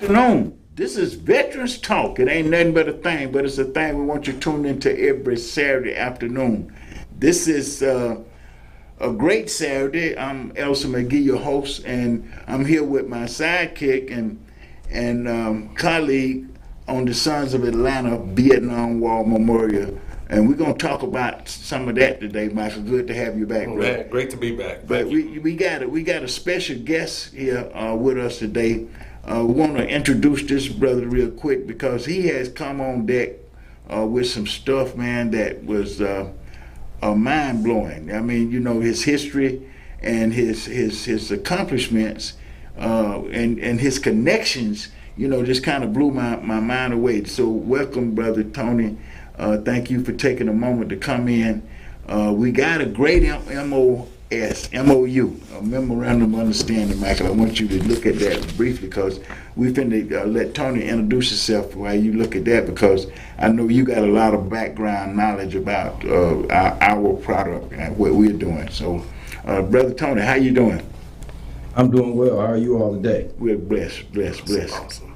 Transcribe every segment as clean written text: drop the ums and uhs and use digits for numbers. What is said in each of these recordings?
Afternoon. This is Veterans Talk. It ain't nothing but a thing, but it's a thing we want you tuned into every Saturday afternoon. This is a great Saturday. I'm Elsa McGee, your host, and I'm here with my sidekick and colleague on the Sons of Atlanta Vietnam War Memorial. And we're gonna talk about some of that today, Michael. Good to have you back, bro. Man, great to be back. But we got a special guest here with us today. We want to introduce this brother real quick because he has come on deck with some stuff, man, that was mind blowing. I mean, you know, his history and his accomplishments and his connections, you know, just kind of blew my mind away. So welcome, brother Tony. Thank you for taking a moment to come in. We got a great MOU, a Memorandum of Understanding, Michael. I want you to look at that briefly because we finna let Tony introduce himself while you look at that, because I know you got a lot of background knowledge about our product and what we're doing. So, Brother Tony, how you doing? I'm doing well. How are you all today? We're blessed. Awesome.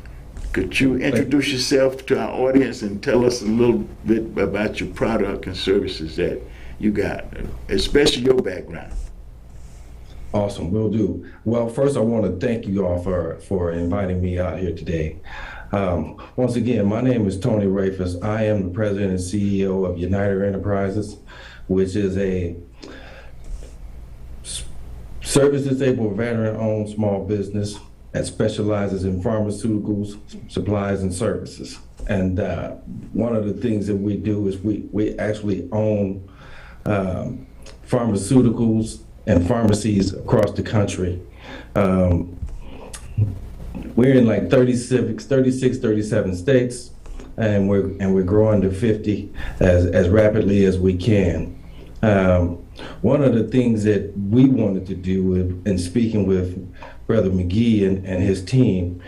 Could you introduce yourself to our audience and tell us a little bit about your product and services that you got, especially your background? Awesome, will do. Well, first I want to thank you all for inviting me out here today. Once again, my name is Tony Rafus. I am the president and CEO of United Enterprises, which is a service-disabled veteran-owned small business that specializes in pharmaceuticals, supplies, and services. And one of the things that we do is we actually own pharmaceuticals and pharmacies across the country. We're in like 36, 37 states, and we're growing to 50 as rapidly as we can. One of the things that we wanted to do in speaking with Brother McGee and his team,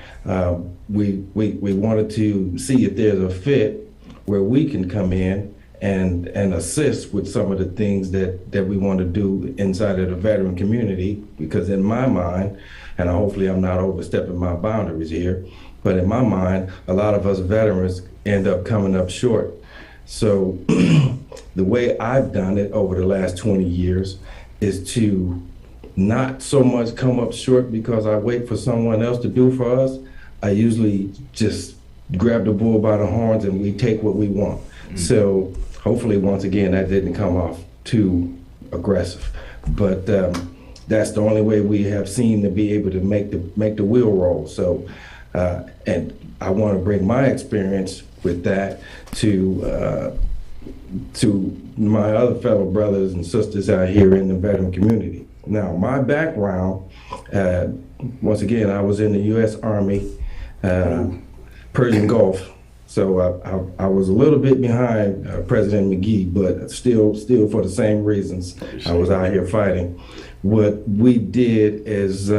we wanted to see if there's a fit where we can come in and assist with some of the things that we want to do inside of the veteran community, because in my mind, and hopefully I'm not overstepping my boundaries here, but in my mind, a lot of us veterans end up coming up short. So the way I've done it over the last 20 years is to not so much come up short because I wait for someone else to do for us. I usually just grab the bull by the horns and we take what we want. Mm-hmm. So hopefully, once again, that didn't come off too aggressive. But that's the only way we have seen to be able to make the wheel roll. So, and I want to bring my experience with that to my other fellow brothers and sisters out here in the veteran community. Now, my background, once again, I was in the U.S. Army, Persian Gulf. So I was a little bit behind President McGee, but still for the same reasons, I was out here fighting. What we did is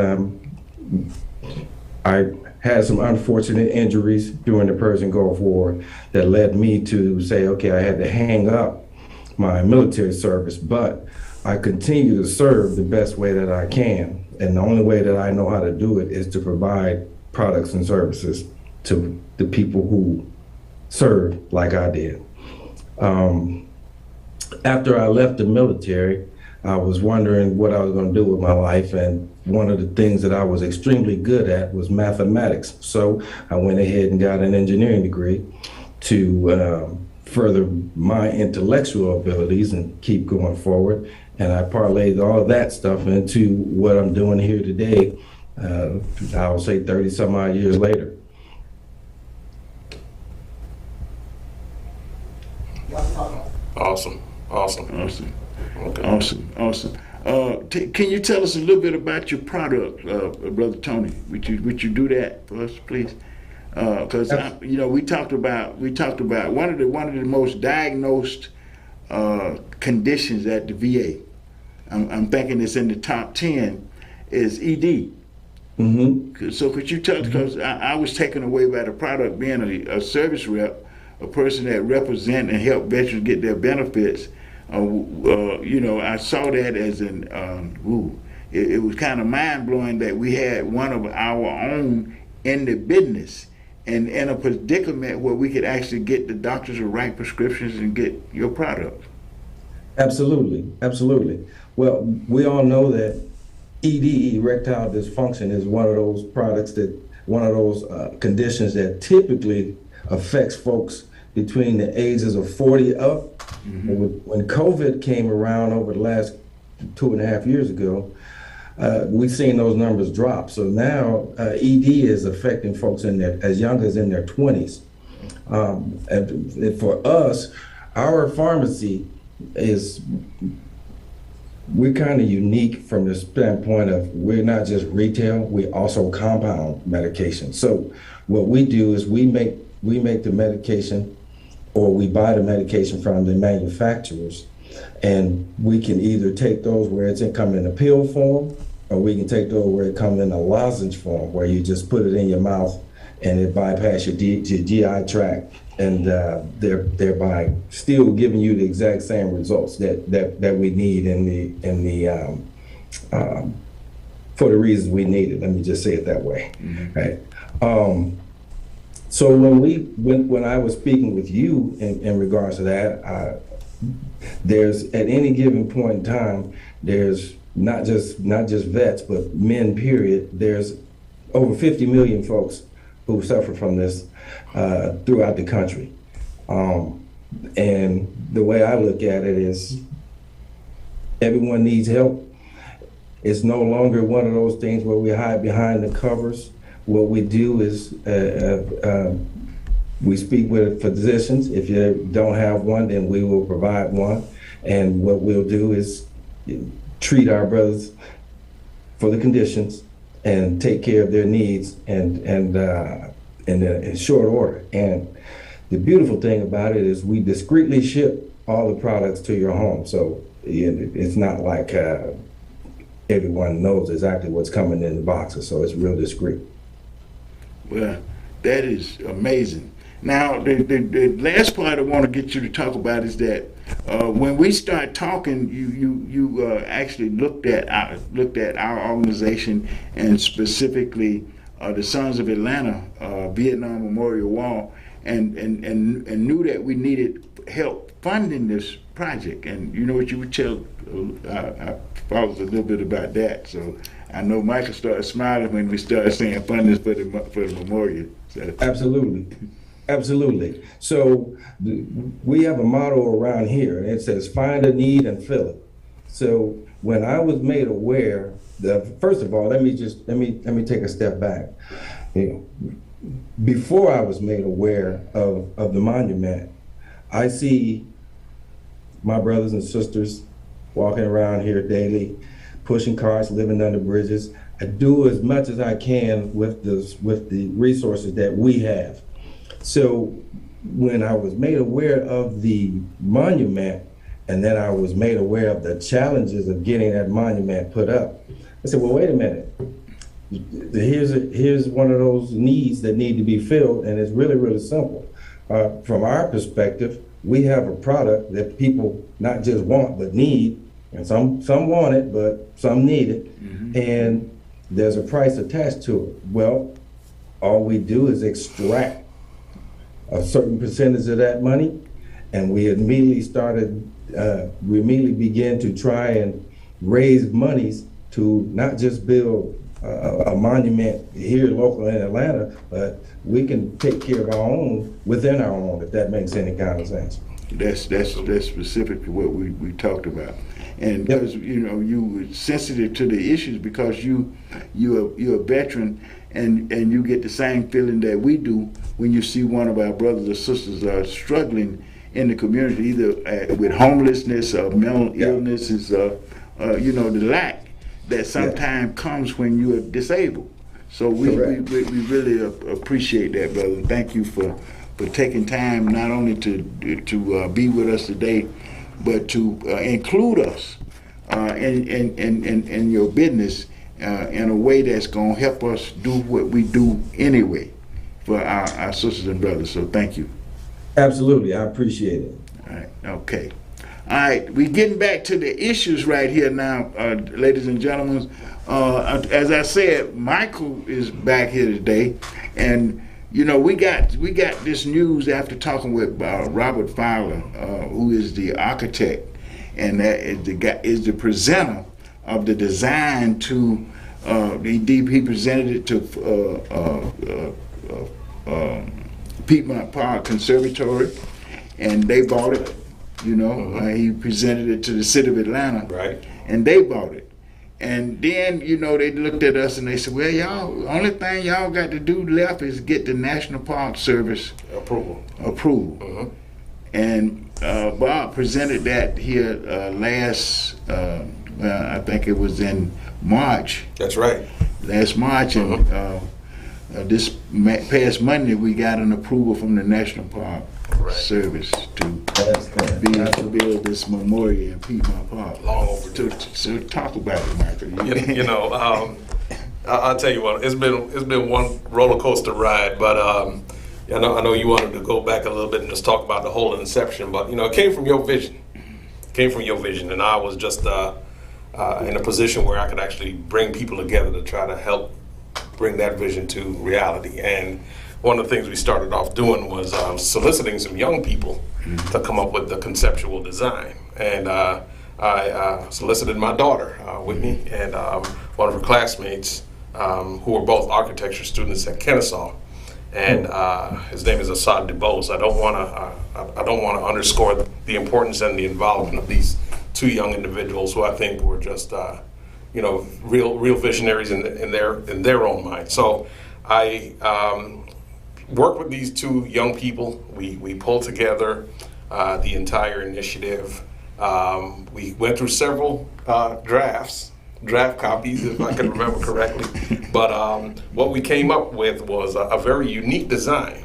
I had some unfortunate injuries during the Persian Gulf War that led me to say, okay, I had to hang up my military service, but I continue to serve the best way that I can. And the only way that I know how to do it is to provide products and services to the people who serve like I did. After I left the military, I was wondering what I was going to do with my life, and one of the things that I was extremely good at was mathematics. So I went ahead and got an engineering degree to further my intellectual abilities and keep going forward. And I parlayed all of that stuff into what I'm doing here today, I would say 30 some odd years later. Awesome. Okay. Awesome. Can you tell us a little bit about your product, Brother Tony? Would you do that for us, please? Because you know, we talked about one of the most diagnosed conditions at the VA. I'm thinking it's in the top 10 is ED. Mm-hmm. So could you tell? Because I was taken away by the product being a service rep, a person that represent and help veterans get their benefits. You know, I saw that as it was kind of mind blowing that we had one of our own in the business and in a predicament where we could actually get the doctors to write prescriptions and get your product. Absolutely, absolutely. Well, we all know that ED, erectile dysfunction, is one of those conditions that typically affects folks between the ages of 40 up. When COVID came around over the last 2.5 years ago, we've seen those numbers drop. So now ED is affecting folks as young as in their 20s. And for us, our pharmacy we're kind of unique from the standpoint of we're not just retail, we also compound medication. So what we do is we make the medication, or we buy the medication from the manufacturers, and we can either take those where it's come in a pill form, or we can take those where it comes in a lozenge form, where you just put it in your mouth and it bypass your GI tract, and thereby still giving you the exact same results that we need for the reasons we need it. Let me just say it that way, right? So when I was speaking with you in regards to that, there's at any given point in time, there's not just vets, but men, period. There's over 50 million folks who suffer from this throughout the country. And the way I look at it is everyone needs help. It's no longer one of those things where we hide behind the covers. What we do is we speak with physicians. If you don't have one, then we will provide one. And what we'll do is treat our brothers for the conditions and take care of their needs in short order. And the beautiful thing about it is we discreetly ship all the products to your home. So it's not like everyone knows exactly what's coming in the boxes. So it's real discreet. Well, that is amazing. Now, the last part I want to get you to talk about is that when we start talking, you actually looked at our organization, and specifically the Sons of Atlanta Vietnam Memorial Wall, and knew that we needed help funding this project. And you know what you would tell, I followed a little bit about that. So I know Michael started smiling when we started saying funding for the memorial. So. Absolutely. So we have a motto around here, and it says, find a need and fill it. So when I was made aware, first of all, let me take a step back. Before I was made aware of the monument, I see my brothers and sisters walking around here daily, pushing carts, living under bridges. I do as much as I can with the resources that we have. So when I was made aware of the monument, and then I was made aware of the challenges of getting that monument put up, I said, well, wait a minute. Here's one of those needs that need to be filled, and it's really, really simple. From our perspective, we have a product that people not just want, but need, and some want it, but some need it, and there's a price attached to it. Well, all we do is extract a certain percentage of that money, and we immediately began to try and raise monies to not just build a monument here locally in Atlanta, but we can take care of our own within our own, if that makes any kind of sense. That's specifically what we talked about. And because you were sensitive to the issues, because you're a veteran, and you get the same feeling that we do when you see one of our brothers or sisters struggling in the community, either with homelessness or mental illnesses, the lack that sometimes comes when you are disabled. So we really appreciate that, brother. And thank you for taking time not only to be with us today, but to include us in your business in a way that's going to help us do what we do anyway for our sisters and brothers. So thank you. Absolutely, I appreciate it. All right, okay. All right, we getting back to the issues right here now, ladies and gentlemen. As I said, Michael is back here today, and you know we got this news after talking with Robert Fowler, who is the architect, and that is the presenter of the design to. He presented it to Piedmont Park Conservatory, and they bought it. You know, he presented it to the city of Atlanta, Right. and they bought it. And then, you know, they looked at us and they said, well, y'all, only thing y'all got to do left is get the National Park Service Approval. And Bob presented that here last, I think it was in March. That's right. Last March, and this past Monday, we got an approval from the National Park Service to build this memorial in Piedmont Park. Long overdue. So talk about it, Michael. You know, I'll tell you what. It's been one roller coaster ride, but I know you wanted to go back a little bit and just talk about the whole inception. But you know, it came from your vision. And I was just in a position where I could actually bring people together to try to help bring that vision to reality. And one of the things we started off doing was soliciting some young people to come up with the conceptual design. And I solicited my daughter, Whitney, and one of her classmates, who were both architecture students at Kennesaw. And his name is Assad DeBose. I don't want to underscore the importance and the involvement of these two young individuals who I think were just real visionaries in their own mind. So I worked with these two young people. We pulled together the entire initiative. We went through several draft copies, if I can remember correctly. But what we came up with was a very unique design,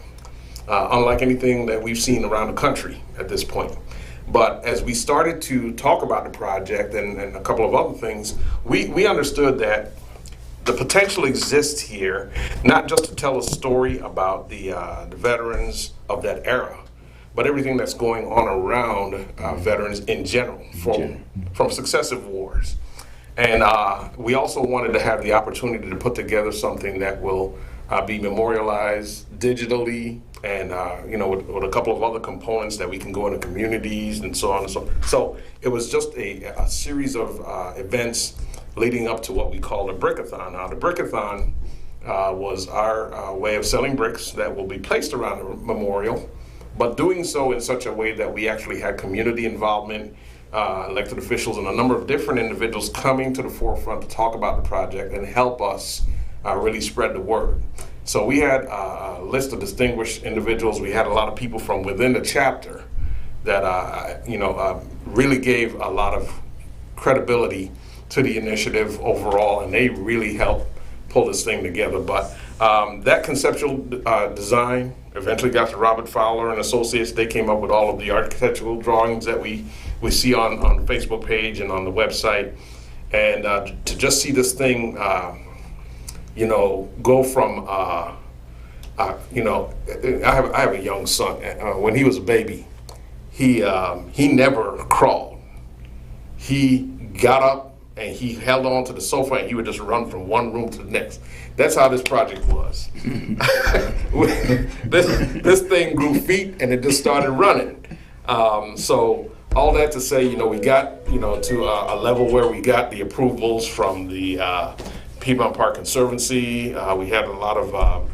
unlike anything that we've seen around the country at this point. But as we started to talk about the project and a couple of other things, we understood that the potential exists here, not just to tell a story about the veterans of that era, but everything that's going on around veterans in general from successive wars. And we also wanted to have the opportunity to put together something that will be memorialized digitally, and with a couple of other components that we can go into communities and so on and so on. So it was just a series of events leading up to what we call the Brickathon. Now the Brickathon was our way of selling bricks that will be placed around the memorial, but doing so in such a way that we actually had community involvement, elected officials, and a number of different individuals coming to the forefront to talk about the project and help us really spread the word. So we had a list of distinguished individuals. We had a lot of people from within the chapter that really gave a lot of credibility to the initiative overall, and they really helped pull this thing together. But that conceptual design eventually got to Robert Fowler and Associates. They came up with all of the architectural drawings that we see on the Facebook page and on the website. And to just see this thing go from, I have a young son. When he was a baby, he never crawled. He got up and he held on to the sofa and he would just run from one room to the next. That's how this project was. This thing grew feet and it just started running. So all that to say, we got, to a level where we got the approvals from the Piedmont Park Conservancy. We had a lot of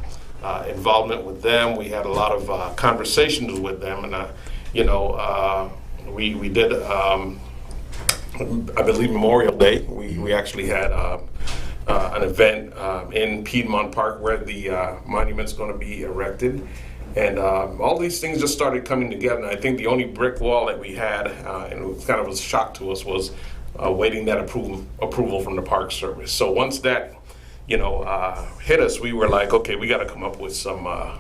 involvement with them. We had a lot of conversations with them, and we did. I believe Memorial Day. We actually had an event in Piedmont Park where the monument's going to be erected, and all these things just started coming together. And I think the only brick wall that we had, and it kind of was a shock to us, was waiting that approval from the Park Service. So once that, hit us, we were like, okay, we got to come up with some other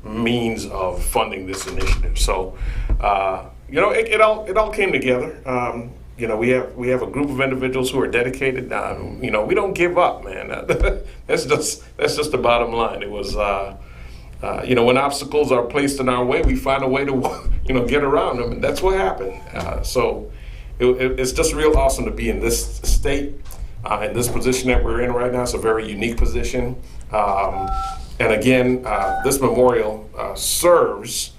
means of funding this initiative. So, it all came together. We have a group of individuals who are dedicated. We don't give up, man. That's just the bottom line. It was, when obstacles are placed in our way, we find a way to, get around them, and that's what happened. So it's just real awesome to be in this state, in this position that we're in right now. It's a very unique position. And again, this memorial serves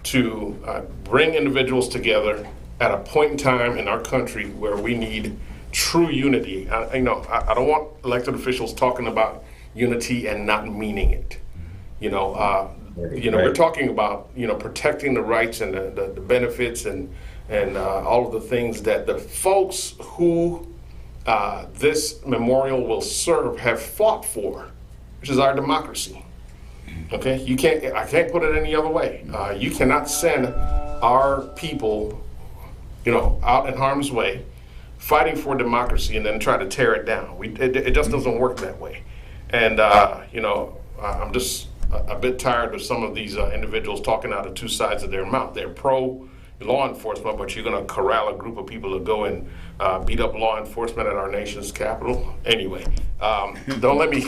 to bring individuals together at a point in time in our country where we need true unity. I don't want elected officials talking about unity and not meaning it. We're talking about protecting the rights and the benefits and all of the things that the folks who this memorial will serve have fought for, which is our democracy. Okay, I can't put it any other way. You cannot send our people, out in harm's way, fighting for democracy and then try to tear it down. It just doesn't work that way. And I'm just a bit tired of some of these individuals talking out of two sides of their mouth. They're pro law enforcement, but you're going to corral a group of people to go and beat up law enforcement at our nation's capital. Anyway, don't let me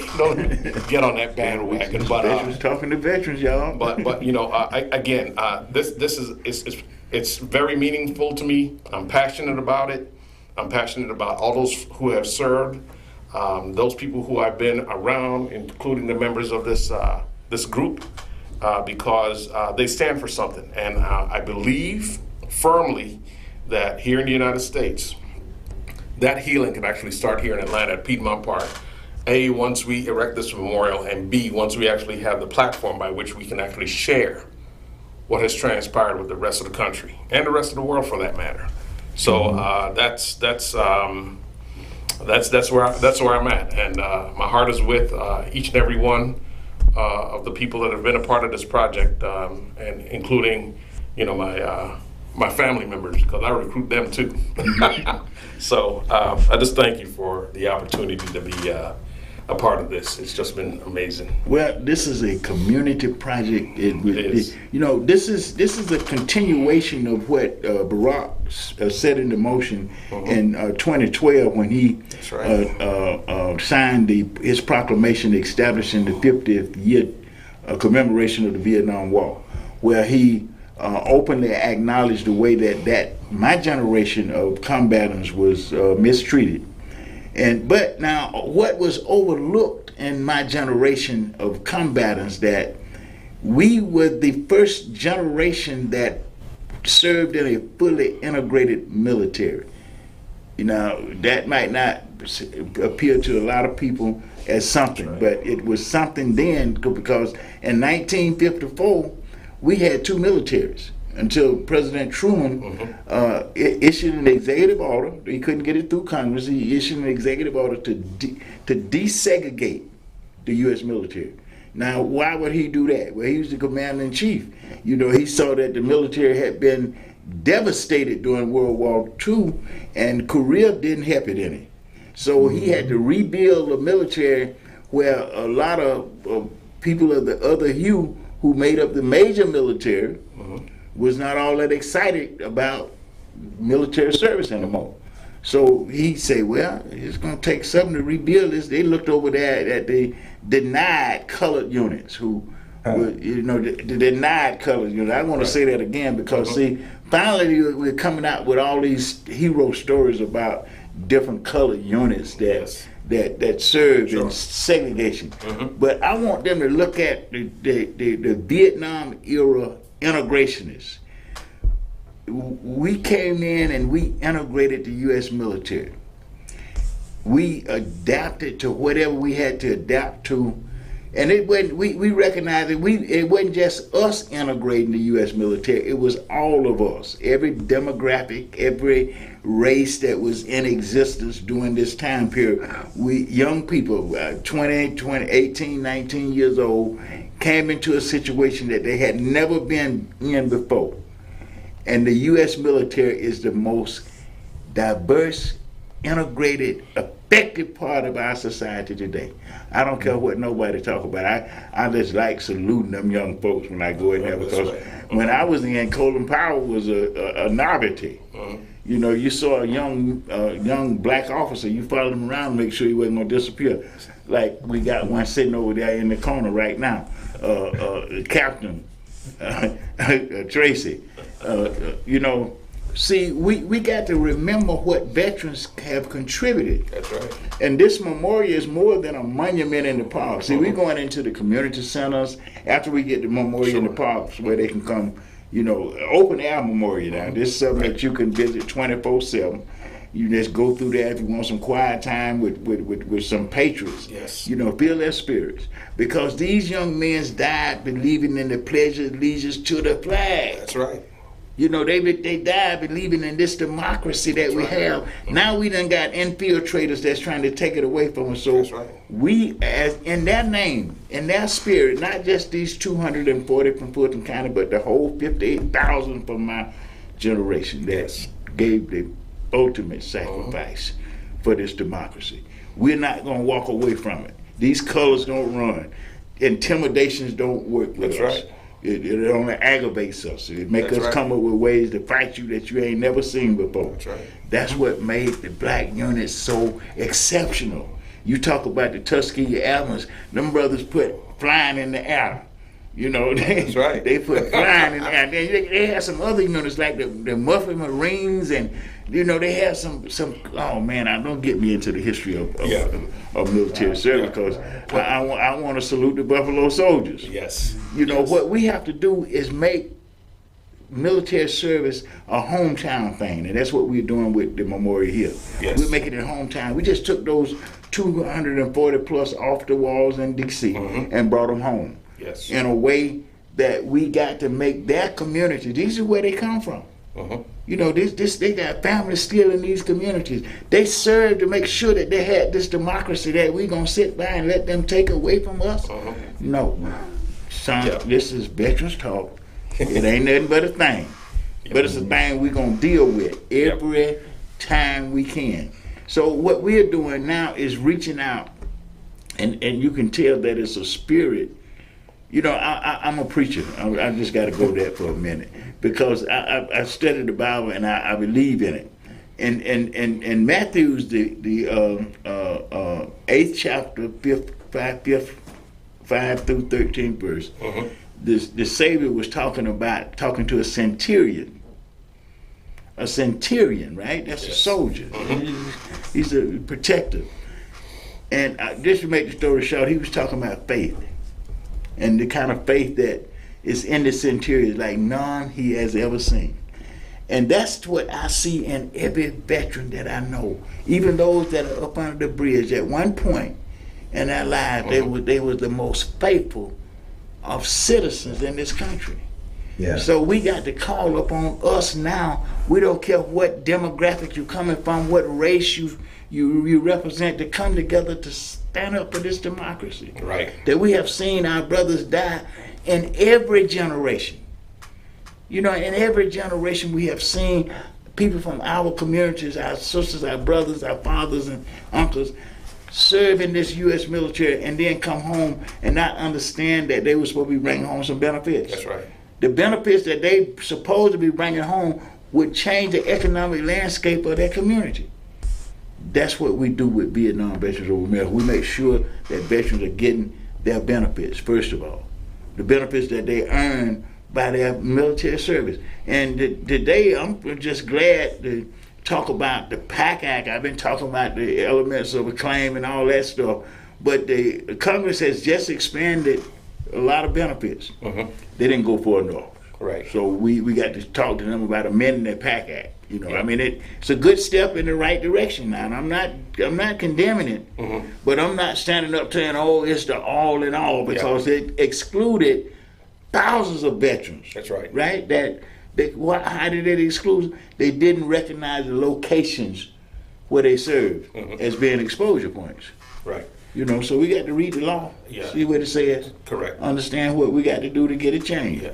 get on that bandwagon. But veterans talking to veterans, y'all. But again, this is it's very meaningful to me. I'm passionate about it. I'm passionate about all those who have served, those people who I've been around, including the members of this group, because they stand for something. And I believe firmly that here in the United States, that healing can actually start here in Atlanta at Piedmont Park. A, once we erect this memorial, and B, once we actually have the platform by which we can actually share what has transpired with the rest of the country and the rest of the world, for that matter. So that's where I'm at, and my heart is with each and every one of the people that have been a part of this project, and including my family members, because I recruit them too. So I just thank you for the opportunity to be a part of this. It's just been amazing. Well, this is a community project. It is. This is a continuation of what Barack set into motion in 2012 when he signed his proclamation establishing the 50th year commemoration of the Vietnam War, where he openly acknowledged the way that my generation of combatants was mistreated. But now, what was overlooked in my generation of combatants, that we were the first generation that served in a fully integrated military. That might not appeal to a lot of people as something, but it was something then, because in 1954, we had two militaries until President Truman issued an executive order. He couldn't get it through Congress. He issued an executive order to desegregate the U.S. military. Now, why would he do that? Well, he was the commander-in-chief. He saw that the military had been devastated during World War II, and Korea didn't help it any. So he had to rebuild the military, where a lot of people of the other hue who made up the major military was not all that excited about military service anymore. So he said, well, it's going to take something to rebuild this. They looked over there at the denied colored units the denied colored units. I want to say that again because, see, finally we're coming out with all these hero stories about different colored units that served in segregation. But I want them to look at the Vietnam era integrationists. We came in and we integrated the U.S. military. We adapted to whatever we had to adapt to, and it wasn't. We recognized that it wasn't just us integrating the U.S. military. It was all of us, every demographic, every race that was in existence during this time period. We young people, 18, 19 years old, came into a situation that they had never been in before. And the U.S. military is the most diverse, integrated, effective part of our society today. I don't care what nobody talk about. I just like saluting them young folks when I go in there, because when I was in, Colin Powell was a novelty. You saw a young black officer, you followed him around to make sure he wasn't going to disappear. Like we got one sitting over there in the corner right now, Captain Tracy. You know, see, we got to remember what veterans have contributed. That's right. And this memorial is more than a monument in the park. See, we're going into the community centers after we get the memorial in the parks where they can come, you know, open air memorial now. This is something that you can visit 24/7. You just go through there if you want some quiet time with some patriots. Yes. You know, feel their spirits. Because these young men died believing in the pledge of allegiance to the flag. That's right. You know, they died believing in this democracy that we have. Now we done got infiltrators that's trying to take it away from us. So That's right. we, as in their name, in their spirit, not just these 240 from Fulton County, but the whole 58,000 from my generation that gave the ultimate sacrifice for this democracy. We're not going to walk away from it. These colors don't run. Intimidations don't work with us. Right. It only aggravates us. It makes us right. come up with ways to fight you that you ain't never seen before. That's right. That's what made the black unit so exceptional. You talk about the Tuskegee Airmen, them brothers put flying in the air. You know, That's right. they put flying in the air. They had some other units like the Muffin Marines, and you know they had some. Oh man, don't get me into the history of military service because I want to salute the Buffalo Soldiers. Yes. You know what we have to do is make military service a hometown thing, and that's what we're doing with the memorial here. Yes. We're making it hometown. We just took those 240 plus off the walls in D.C. and brought them home. Yes. In a way that we got to make their community. These are where they come from. You know, they got families still in these communities. They served to make sure that they had this democracy that we gonna sit by and let them take away from us. No, son, this is veterans talk. It ain't nothing but a thing, but it's a thing we gonna deal with every time we can. So what we're doing now is reaching out, and you can tell that it's a spirit. You know, I'm a preacher. I just got to go there for a minute because I studied the Bible and I believe in it. And Matthew's the 8th chapter, 5 through 13 verse. The Savior was talking to a centurion. A centurion, right? That's a soldier. He's a protector. And just to make the story short, he was talking about faith. And the kind of faith that is in the centurion, like none he has ever seen. And that's what I see in every veteran that I know. Even those that are up under the bridge, at one point in their lives, they were the most faithful of citizens in this country. Yeah. So we got to call upon us now. We don't care what demographic you're coming from, what race you represent, to come together to stand up for this democracy. Right. That we have seen our brothers die in every generation. You know, in every generation we have seen people from our communities, our sisters, our brothers, our fathers and uncles serve in this U.S. military and then come home and not understand that they were supposed to be bringing home some benefits. That's right. The benefits that they supposed to be bringing home would change the economic landscape of their community. That's what we do with Vietnam Veterans Over America. We make sure that veterans are getting their benefits, first of all. The benefits that they earn by their military service. And today, I'm just glad to talk about the PAC Act. I've been talking about the elements of a claim and all that stuff. But the Congress has just expanded a lot of benefits. They didn't go far enough. Right. So we got to talk to them about amending the PAC Act. You know, I mean, it's a good step in the right direction now. And I'm not condemning it, but I'm not standing up saying, oh, it's the all in all, because it excluded thousands of veterans. That's right. Right? How did it exclude? They didn't recognize the locations where they served as being exposure points. Right. You know, so we got to read the law, see what it says. Correct. Understand what we got to do to get it changed. Yeah.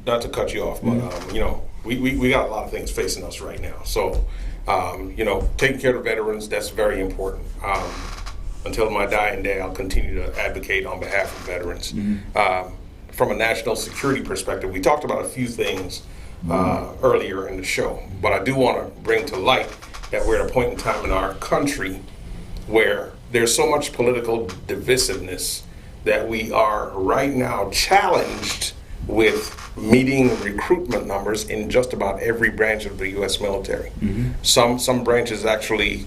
Not to cut you off, but you know, we got a lot of things facing us right now. So, you know, taking care of the veterans, that's very important. Until my dying day, I'll continue to advocate on behalf of veterans. From a national security perspective, we talked about a few things earlier in the show, but I do want to bring to light that we're at a point in time in our country where there's so much political divisiveness that we are right now challenged with meeting recruitment numbers in just about every branch of the U.S. military. Some branches actually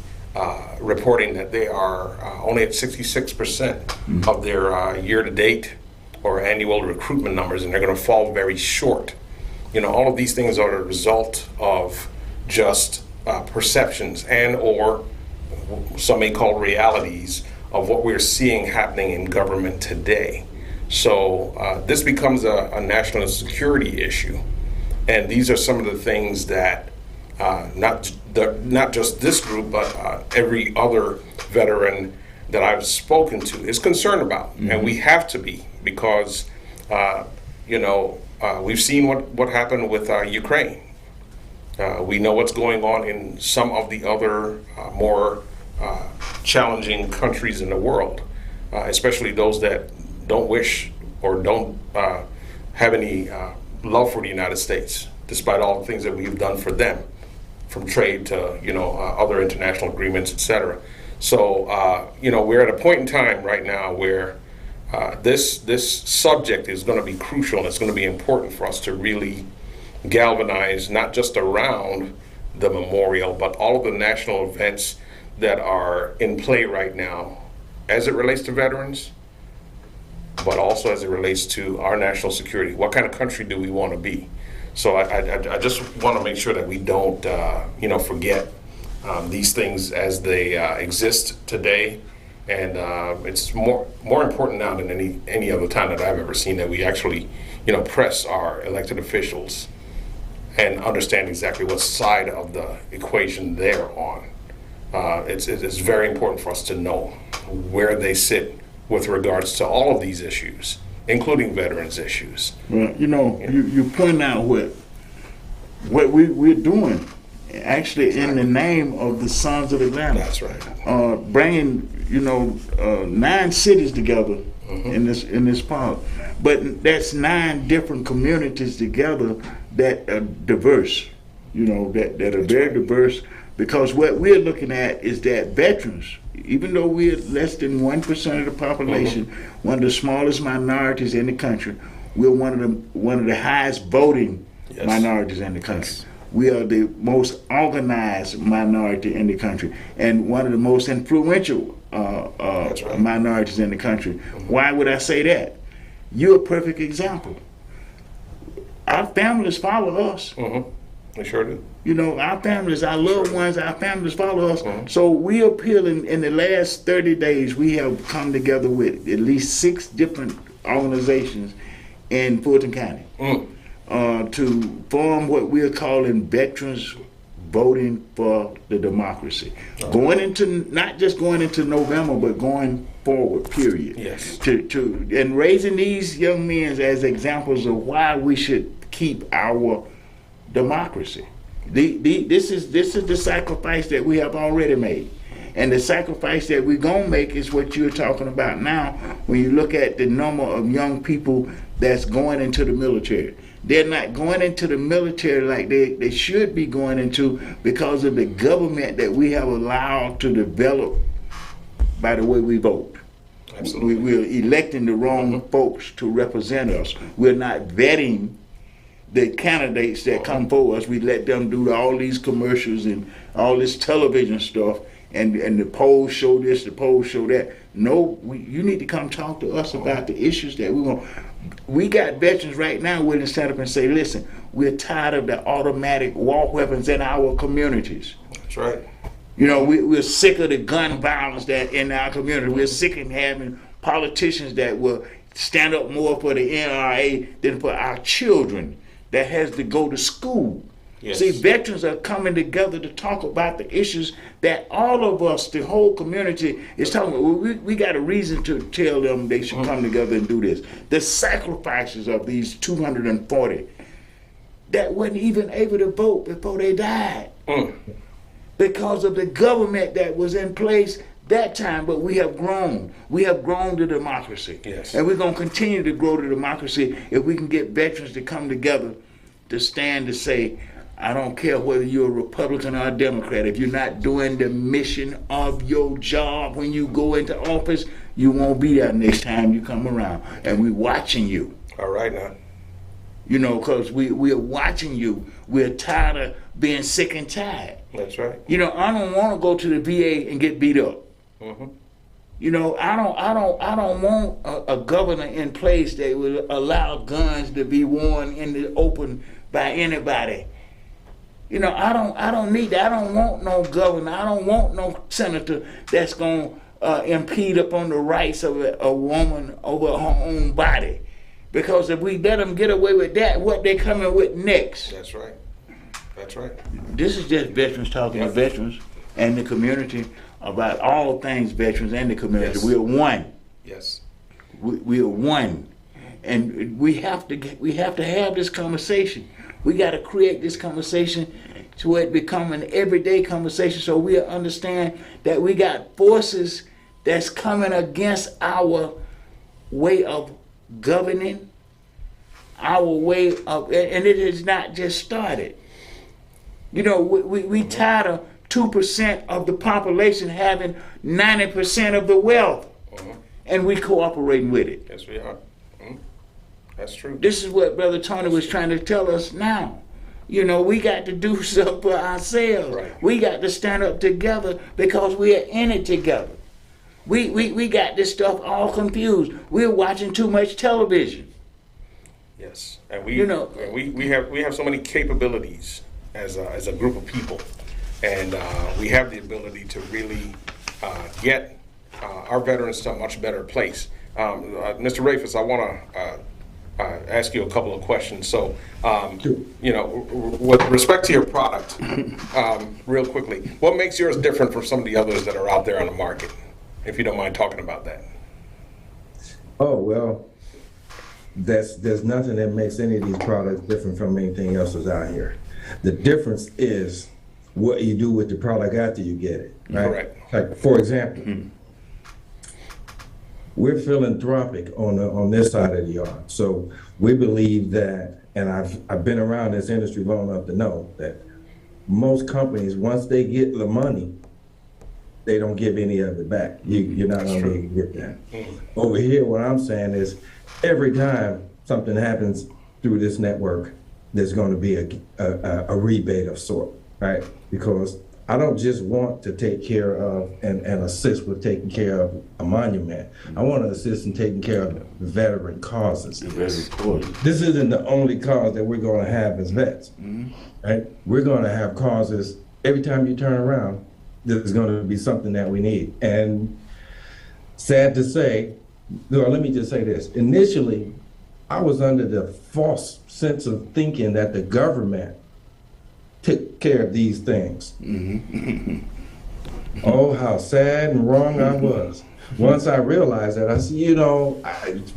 reporting that they are only at 66% of their year-to-date or annual recruitment numbers, and they're going to fall very short. All of these things are a result of just perceptions and or some may call realities of what we're seeing happening in government today. So this becomes a national security issue, and these are some of the things that not just this group, but every other veteran that I've spoken to is concerned about, and we have to be, because we've seen what happened with Ukraine. We know what's going on in some of the other more challenging countries in the world, especially those that don't wish or don't have any love for the United States, despite all the things that we've done for them, from trade to other international agreements, etc. So we're at a point in time right now where this subject is going to be crucial, and it's going to be important for us to really galvanize, not just around the memorial, but all of the national events that are in play right now as it relates to veterans, but also as it relates to our national security. What kind of country do we want to be? So I just want to make sure that we don't forget these things as they exist today. And it's more important now than any other time that I've ever seen that we actually press our elected officials and understand exactly what side of the equation they're on. It's very important for us to know where they sit with regards to all of these issues, including veterans issues. Well, you point out what we're doing, actually in the name of the Sons of Atlanta. That's right. Bringing 9 cities together in this part, but that's 9 different communities together that are diverse. That are very diverse, because what we're looking at is that veterans, even though we're less than 1% of the population, one of the smallest minorities in the country, we're one of the highest voting minorities in the country. Yes. We are the most organized minority in the country, and one of the most influential minorities in the country. Why would I say that? You're a perfect example. Our families follow us. They sure do. Our families, our loved ones, our families follow us. So we appeal in the last 30 days, we have come together with at least 6 different organizations in Fulton County to form what we're calling Veterans Voting for the Democracy. Not just going into November, but going forward, period. Yes. And raising these young men as examples of why we should keep our democracy. This is the sacrifice that we have already made, and the sacrifice that we're gonna make is what you're talking about now. When you look at the number of young people that's going into the military, they're not going into the military like they should be going into, because of the government that we have allowed to develop by the way we vote. Absolutely. We're electing the wrong folks to represent us. We're not vetting the candidates that come for us. We let them do all these commercials and all this television stuff, and the polls show this, the polls show that. No, you need to come talk to us about the issues that we want. We got veterans right now willing to stand up and say, listen, we're tired of the automatic war weapons in our communities. That's right. We're sick of the gun violence that in our community. We're sick of having politicians that will stand up more for the NRA than for our children that has to go to school. Yes. See, veterans are coming together to talk about the issues that all of us, the whole community, is talking about. We got a reason to tell them they should come together and do this. The sacrifices of these 240 that wasn't even able to vote before they died because of the government that was in place that time. But we have grown. We have grown the democracy. Yes. And we're going to continue to grow the democracy if we can get veterans to come together to stand to say, I don't care whether you're a Republican or a Democrat. If you're not doing the mission of your job when you go into office, you won't be there next time you come around. And we're watching you. All right now. You know, because we're watching you. We're tired of being sick and tired. That's right. You know, I don't want to go to the VA and get beat up. Mm-hmm. You know, I don't want a governor in place that would allow guns to be worn in the open by anybody. You know, I don't need that. I don't want no governor. I don't want no senator that's gonna impede upon the rights of a woman over her own body. Because if we let them get away with that, what they coming with next? That's right. That's right. This is just veterans talking to veterans and the community about all things veterans and the community. Yes. We're one. Yes. We are one, and we have to have this conversation. We got to create this conversation to where it become an everyday conversation, so we understand that we got forces that's coming against our way of governing, our way of, and it has not just started. You know, we tired of 2% of the population having 90% of the wealth, and we cooperating with it. Yes, we are. That's true. This is what Brother Tony was trying to tell us now. You know, we got to do something for ourselves. Right. We got to stand up together because we are in it together. We got this stuff all confused. We're watching too much television. Yes, and we, You know, and we have so many capabilities as a group of people, and we have the ability to really get our veterans to a much better place. Mr. Rafus, I want to ask you a couple of questions. So, you know, with respect to your product, real quickly, what makes yours different from some of the others that are out there on the market? If you don't mind talking about that. Oh, well, there's nothing that makes any of these products different from anything else that's out here. The difference is what you do with the product after you get it, right? Correct. Like, for example, we're philanthropic on this side of the yard. So we believe that, and I've been around this industry long enough to know that most companies, once they get the money, they don't give any of it back. You're not going to be able to get that. Over here, what I'm saying is every time something happens through this network, there's going to be a rebate of sort, right? Because I don't just want to take care of and assist with taking care of a monument. I want to assist in taking care of veteran causes. This isn't the only cause that we're going to have as vets, right? We're going to have causes every time you turn around. There's going to be something that we need. And sad to say, let me just say this. Initially, I was under the false sense of thinking that the government took care of these things. Oh, how sad and wrong I was. Once I realized that, I said, you know,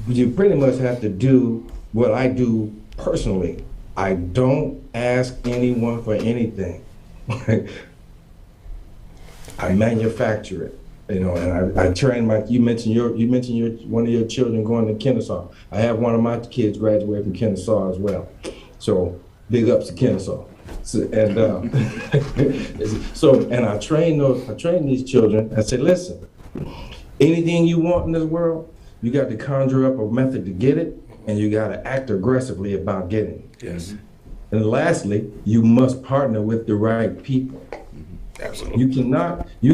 you pretty much have to do what I do personally. I don't ask anyone for anything. I manufacture it, you know, and I train you mentioned one of your children going to Kennesaw. I have one of my kids graduate from Kennesaw as well. So big ups to Kennesaw. So, and I train these children. I said, listen, anything you want in this world, you got to conjure up a method to get it, and you got to act aggressively about getting it. Yes. And lastly, you must partner with the right people. Absolutely. You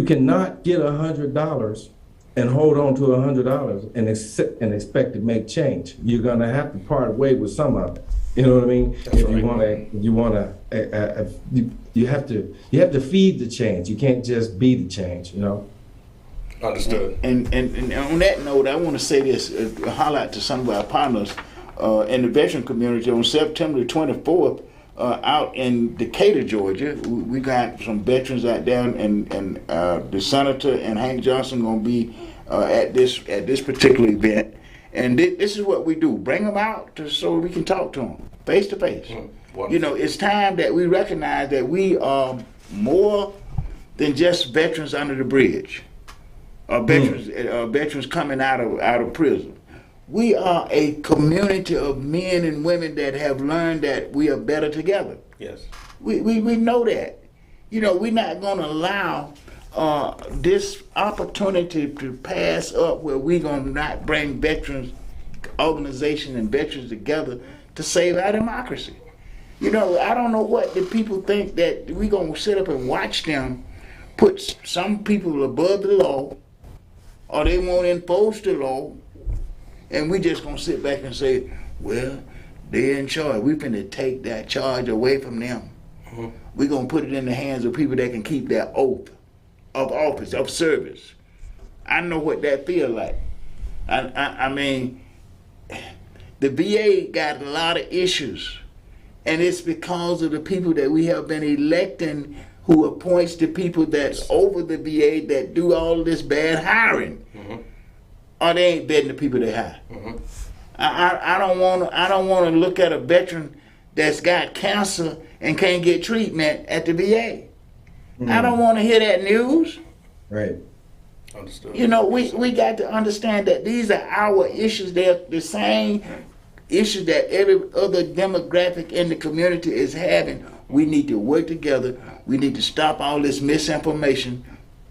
cannot get $100 and hold on to $100 and expect to make change. You're gonna have to part way with some of it. You know what I mean? That's right. You have to feed the change. You can't just be the change. You know. Understood. And on that note, I want to say this, highlight to some of our partners in the veteran community on September 24th. Out in Decatur, Georgia, we got some veterans out there, and the senator and Hank Johnson gonna be at this particular event. And this is what we do: bring them out so we can talk to them face to face. You know, it's time that we recognize that we are more than just veterans under the bridge, veterans coming out of prison. We are a community of men and women that have learned that we are better together. Yes. We know that. You know, we're not going to allow this opportunity to pass up where we're going to not bring veterans, organization and veterans together to save our democracy. You know, I don't know what the people think that we gonna sit up and watch them put some people above the law, or they won't enforce the law, and we just gonna sit back and say, well, they're in charge. We finna take that charge away from them. We're gonna put it in the hands of people that can keep their oath of office, of service. I know what that feel like. I mean, the VA got a lot of issues, and it's because of the people that we have been electing, who appoints the people that's over the VA that do all this bad hiring. Or they ain't betting the people they hire. I don't want to look at a veteran that's got cancer and can't get treatment at the VA. I don't want to hear that news. Right. Understood. You know, we got to understand that these are our issues. They're the same issues that every other demographic in the community is having. We need to work together. We need to stop all this misinformation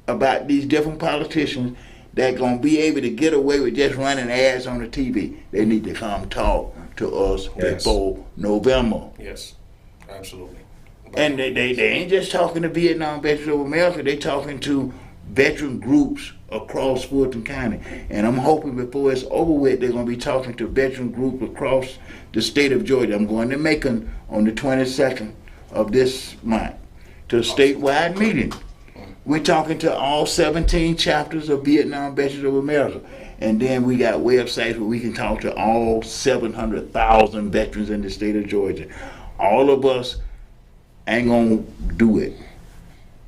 about these different politicians that gonna be able to get away with just running ads on the TV. They need to come talk to us before November. Yes, absolutely. And they ain't just talking to Vietnam Veterans of America. They talking to veteran groups across Fulton County. And I'm hoping before it's over with, they're gonna be talking to veteran groups across the state of Georgia. I'm going to Macon on the 22nd of this month to a statewide meeting. We're talking to all 17 chapters of Vietnam Veterans of America. And then we got websites where we can talk to all 700,000 veterans in the state of Georgia. All of us ain't gonna do it,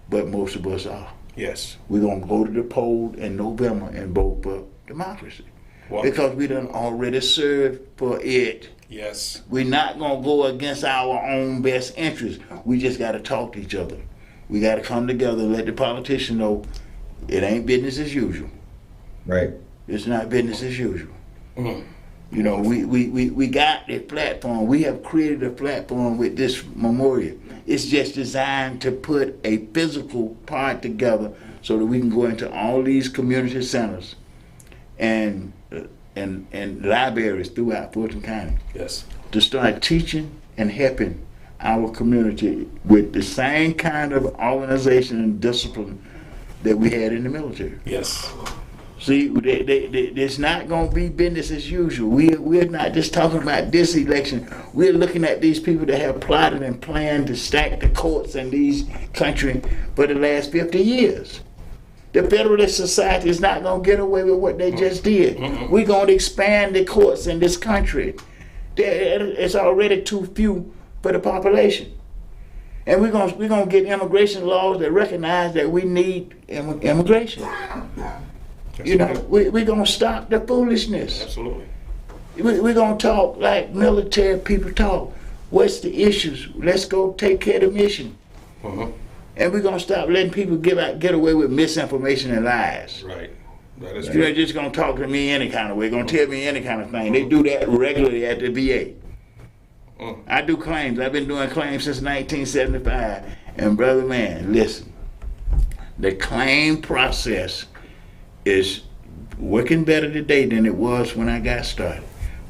but most of us are. Yes. We're gonna go to the poll in November and vote for democracy. Wow. Because we done already served for it. Yes. We're not gonna go against our own best interests. We just gotta talk to each other. We got to come together and let the politician know it ain't business as usual. Right. It's not business as usual. Mm-hmm. You know, we got a platform. We have created a platform with this memorial. It's just designed to put a physical part together so that we can go into all these community centers and libraries throughout Fulton County. Yes. To start teaching and helping our community with the same kind of organization and discipline that we had in the military. Yes. See, it's not going to be business as usual. We're not just talking about this election. We're looking at these people that have plotted and planned to stack the courts in these countries for the last 50 years. The Federalist Society is not going to get away with what they just did. We're going to expand the courts in this country. It's already too few for the population. And we're gonna get immigration laws that recognize that we need immigration. You know, we're gonna stop the foolishness. Absolutely. We're gonna talk like military people talk. What's the issues? Let's go take care of the mission. And we're gonna stop letting people get away with misinformation and lies. Right. That is You're true. just gonna talk to me any kind of way, gonna tell me any kind of thing. They do that regularly at the VA. I do claims. I've been doing claims since 1975. And brother man, listen, the claim process is working better today than it was when I got started.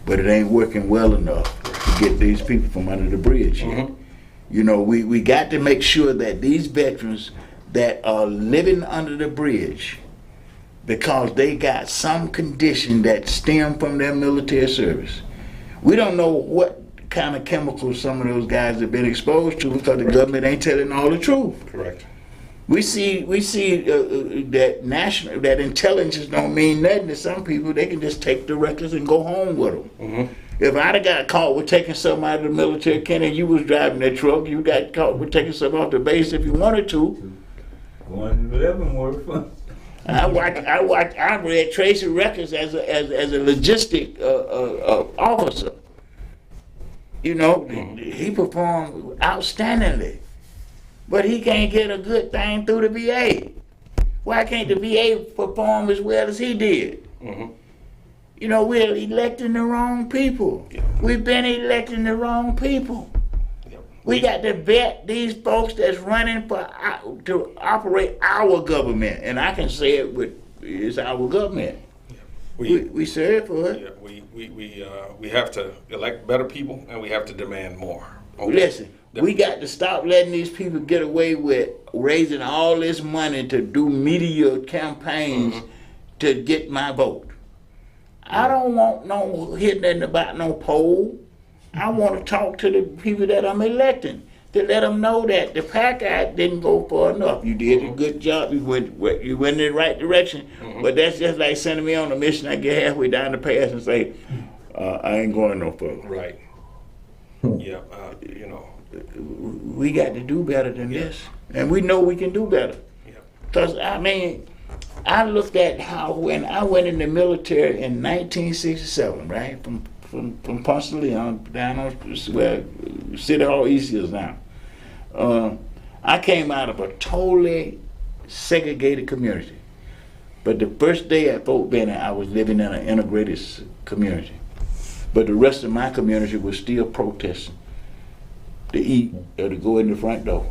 But it ain't working well enough to get these people from under the bridge yet. You know, we got to make sure that these veterans that are living under the bridge, because they got some condition that stem from their military service. We don't know what kind of chemicals some of those guys have been exposed to because the government ain't telling all the truth. Correct. We see that intelligence don't mean nothing to some people. They can just take the records and go home with them. If I'd have got caught with taking something out of the military, Kenny, you was driving that truck, you got caught with taking something off the base if you wanted to. Whatever more fun. I read Tracy records as a logistic officer. You know, he performed outstandingly, but he can't get a good thing through the VA. Why can't the VA perform as well as he did? You know, we're electing the wrong people. We've been electing the wrong people. We got to vet these folks that's running to operate our government, and I can say it's our government. We serve for it. Yeah, we have to elect better people, and we have to demand more. Okay? Listen, we got to stop letting these people get away with raising all this money to do media campaigns to get my vote. I don't want no hear nothing about no poll. I want to talk to the people that I'm electing to let them know that the PAC Act didn't go far enough. You did a good job. You went in the right direction. But that's just like sending me on a mission. I get halfway down the path and say, I ain't going no further. Right. Yeah. We got to do better than this, and we know we can do better. Because I mean, I looked at how when I went in the military in 1967, right, from Ponce de Leon down on where City Hall East is now. I came out of a totally segregated community, but the first day at Fort Benning, I was living in an integrated community. But the rest of my community was still protesting to eat or to go in the front door.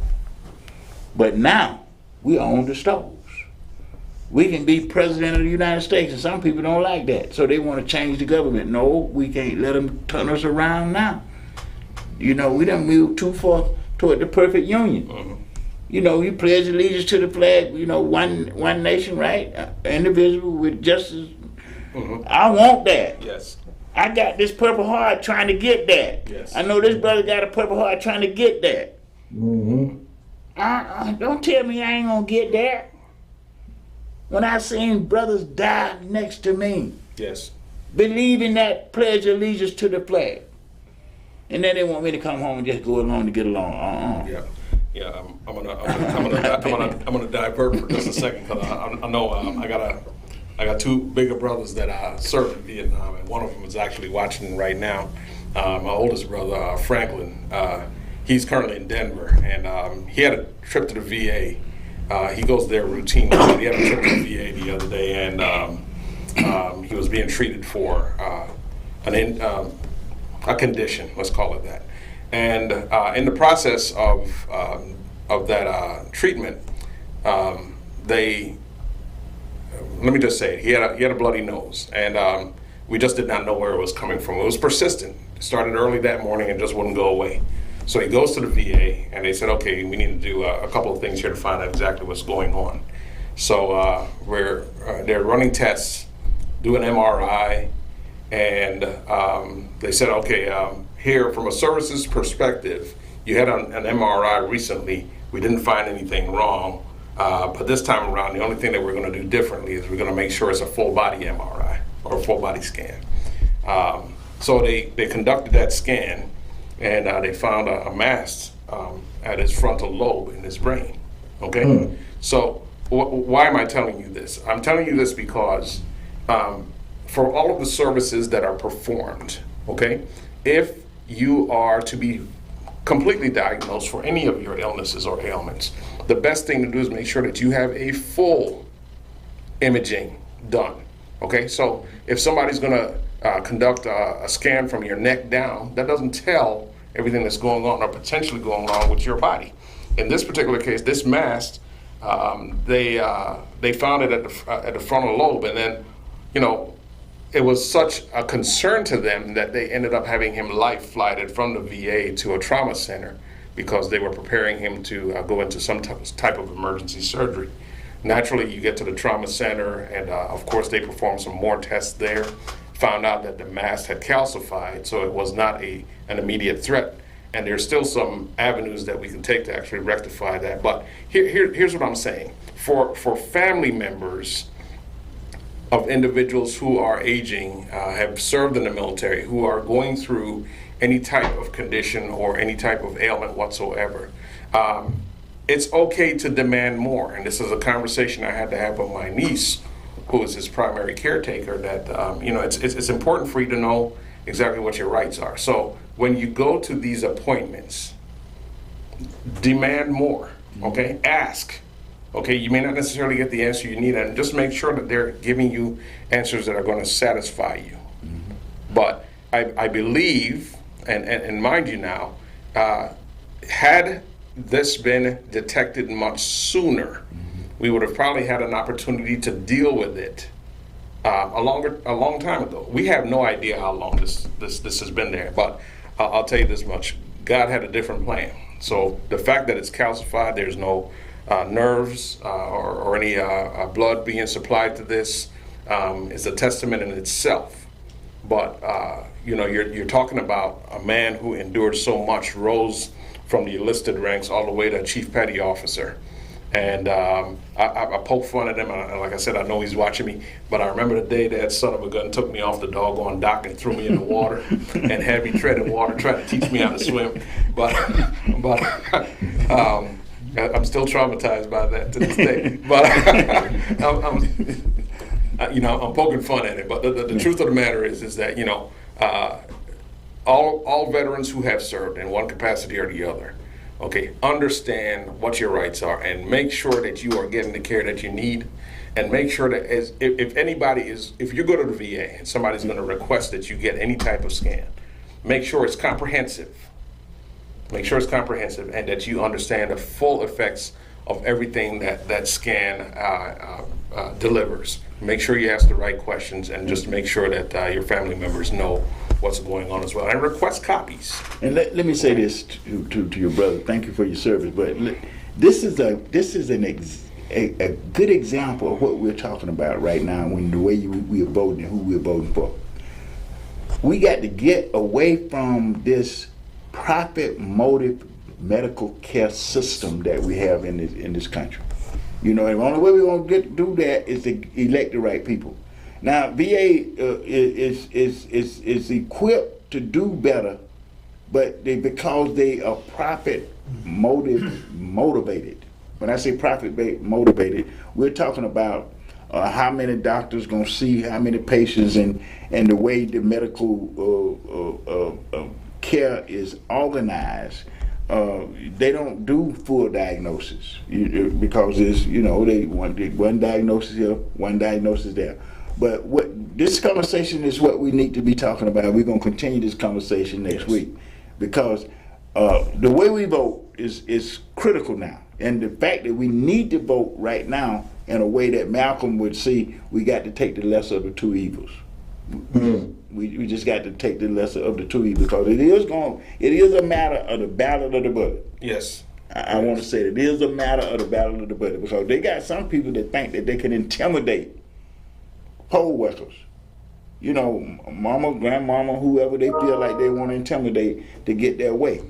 But now, we own the stoves. We can be president of the United States, and some people don't like that, so they want to change the government. No, we can't let them turn us around now. We done moved too far toward the perfect union. You pledge allegiance to the flag, one nation, right? Indivisible with justice. I want that. Yes. I got this Purple Heart trying to get that. Yes. I know this brother got a Purple Heart trying to get that. Don't tell me I ain't gonna get that. When I seen brothers die next to me, Yes. believing that pledge allegiance to the flag, and then they want me to come home and just go along to get along. Yeah. I'm gonna divert for just a second because I know I got two bigger brothers that served in Vietnam, and one of them is actually watching right now. My oldest brother, Franklin, he's currently in Denver, and he had a trip to the VA. He goes there routinely, but he had a trip to the VA the other day, and he was being treated for a condition, let's call it that. And in the process of that treatment, let me just say it, he had a bloody nose, and we just did not know where it was coming from. It was persistent. It started early that morning and just wouldn't go away. So he goes to the VA, and they said, okay, we need to do a couple of things here to find out exactly what's going on. So they're running tests, do an MRI, and they said, okay, here from a services perspective, you had an MRI recently. We didn't find anything wrong, but this time around, the only thing that we're going to do differently is we're going to make sure it's a full body MRI or a full body scan. So they conducted that scan, and they found a mass at his frontal lobe in his brain. Okay, so why am I telling you this? I'm telling you this because for all of the services that are performed, okay, if you are to be completely diagnosed for any of your illnesses or ailments, the best thing to do is make sure that you have a full imaging done. Okay, so if somebody's going to conduct a scan from your neck down, that doesn't tell everything that's going on or potentially going on with your body. In this particular case, this mass, they found it at the frontal lobe, and then, it was such a concern to them that they ended up having him life flighted from the VA to a trauma center because they were preparing him to go into some type of emergency surgery. Naturally, you get to the trauma center, and of course they performed some more tests there, found out that the mass had calcified, so it was not an immediate threat. And there's still some avenues that we can take to actually rectify that. But here's what I'm saying. For family members of individuals who are aging, have served in the military, who are going through any type of condition or any type of ailment whatsoever, it's okay to demand more. And this is a conversation I had to have with my niece, who is his primary caretaker, that it's important for you to know exactly what your rights are. So when you go to these appointments, demand more, okay? Ask. Okay, you may not necessarily get the answer you need, and just make sure that they're giving you answers that are going to satisfy you. But I believe, and mind you now, had this been detected much sooner, we would have probably had an opportunity to deal with it a long time ago. We have no idea how long this has been there, but I'll tell you this much: God had a different plan. So the fact that it's calcified, there's no nerves or any blood being supplied to this is a testament in itself. But you're talking about a man who endured so much, rose from the enlisted ranks all the way to chief petty officer. And I poke fun at him, and like I said, I know he's watching me, but I remember the day that son of a gun took me off the doggone dock and threw me in the water and had me treading water, trying to teach me how to swim. But I'm still traumatized by that to this day. But I'm poking fun at it. But the truth of the matter is that all veterans who have served in one capacity or the other, okay, understand what your rights are and make sure that you are getting the care that you need, and make sure that if you go to the VA and somebody's going to request that you get any type of scan, make sure it's comprehensive. Make sure it's comprehensive and that you understand the full effects of everything that scan delivers. Make sure you ask the right questions, and just make sure that your family members know what's going on as well, and request copies. And let me say this to your brother. Thank you for your service, but this is a good example of what we're talking about right now. When the way we are voting and who we're voting for, we got to get away from this profit motive medical care system that we have in this country. And the only way we're going to do that is to elect the right people. Now, VA is equipped to do better, but because they are profit motivated. When I say profit motivated, we're talking about how many doctors going to see how many patients, and the way the medical care is organized. They don't do full diagnosis because it's they one diagnosis here, one diagnosis there. But what this conversation is what we need to be talking about. We're going to continue this conversation next week, because the way we vote is critical now, and the fact that we need to vote right now in a way that Malcolm would see, we got to take the lesser of the two evils. We just got to take the lesser of the two evils, because it is a matter of the battle of the bullet. Yes. I want to say that it is a matter of the battle of the bullet, because they got some people that think that they can intimidate poll workers. Mama, grandmama, whoever they feel like they want to intimidate to get their way.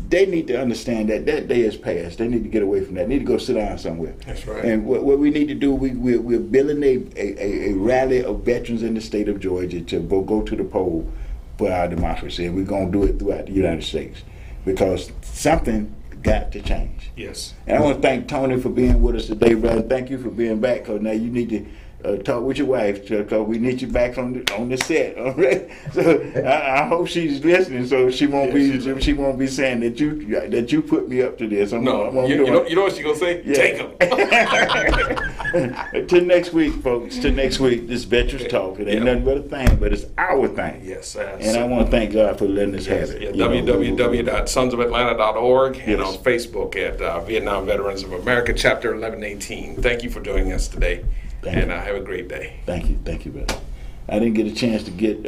They need to understand that day is past. They need to get away from that. They need to go sit down somewhere. That's right. And what we need to do, we're building a rally of veterans in the state of Georgia to go to the poll for our democracy. And we're going to do it throughout the United States, because something got to change. Yes. And I want to thank Tony for being with us today, brother. Thank you for being back, because now you need to talk with your wife, because we need you back on the set. All right. So I hope she's listening, so she won't be saying that you put me up to this. You know what she's gonna say? Yeah. Take them. Till next week, folks. Till next week. This Veterans Talk. It ain't nothing but a thing, but it's our thing. Yes. And I want to thank God for letting us have it. Yeah, www.sonsofatlanta.org and on Facebook at Vietnam Veterans of America, Chapter 1118. Thank you for joining us today. And have a great day. Thank you, brother. I didn't get a chance to get